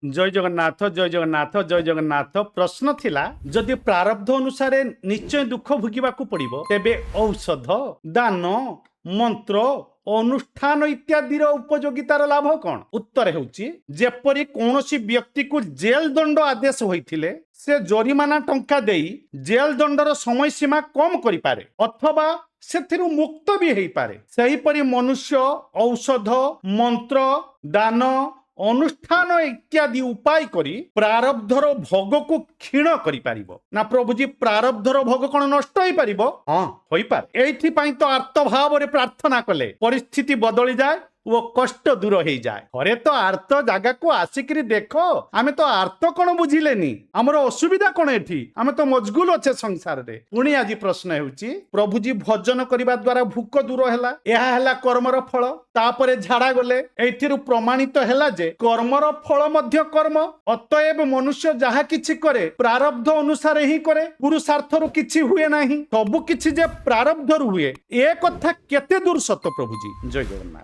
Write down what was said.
जय जगन्नाथ जय जगन्नाथ जय जगन्नाथ प्रश्न थिला जदि प्रारब्ध अनुसार निश्चय दुख भोगिबाकू पड़िबो तेबे औषध दान मंत्र अनुष्ठान इत्यादिर उपयोगितार लाभ कौन उत्तर हेउची जेपरि कौनसी व्यक्ति को जेल दंड आदेश होइथिले से जरिमाना टंका देई जेल दंडर समय सीमा कम करि पारे अथवा ସେଥିରୁ ମୁକ୍ତ ବି ହେଇପାରେ ସେହିପରି ମନୁଷ୍ୟ ଔଷଧ ମନ୍ତ୍ର ଦାନ ଅନୁଷ୍ଠାନ ଇତ୍ୟାଦି ଉପାୟ କରି ପ୍ରାରବ୍ଧର ଭୋଗକୁ କ୍ଷୀଣ କରିପାରିବ ନା ପ୍ରଭୁଜୀ ପ୍ରାରବ୍ଧର ଭୋଗ କଣ ନଷ୍ଟ ହେଇପାରିବ ହଁ ହୋଇପାରେ ଏଇଥିପାଇଁ ତ ଆର୍ତ ଭାବରେ ପ୍ରାର୍ଥନା କଲେ ପରିସ୍ଥିତି ବଦଳି ଯାଏ ଓ କଷ୍ଟ ଦୂର ହେଇଯାଏ ଘରେ ତ ଆର୍ତ ଜାଗାକୁ ଆସିକିରି ଦେଖ ଆମେ ତ ଆର୍ତ କଣ ବୁଝିଲେନି ଆମର ଅସୁବିଧା କଣ ଏଠି ଆମେ ତ ମଜଗୁଲ ଅଛେ ସଂସାରରେ ପୁଣି ଆଜି ପ୍ରଶ୍ନ ହେଉଛି ପ୍ରଭୁଜୀ ଭଜନ କରିବା ଦ୍ୱାରା ଭୁକ ଦୂର ହେଲା ଏହା ହେଲା କର୍ମର ଫଳ ତାପରେ ଝାଡା ଗଲେ ଏଇଥିରୁ ପ୍ରମାଣିତ ହେଲା ଯେ କର୍ମର ଫଳ ମଧ୍ୟ କର୍ମ ଅତଏବ ମନୁଷ୍ୟ ଯାହା କିଛି କରେ ପ୍ରାରବ୍ଧ ଅନୁସାରେ ହିଁ କରେ ପୁରୁଷାର୍ଥରୁ କିଛି ହୁଏ ନାହିଁ ସବୁ କିଛି ଯେ ପ୍ରାରବ୍ଧରୁ ହୁଏ ଏ କଥା କେତେ ଦୂର ସତ ପ୍ରଭୁଜୀ ଜୟ ଜଗନ୍ନାଥ।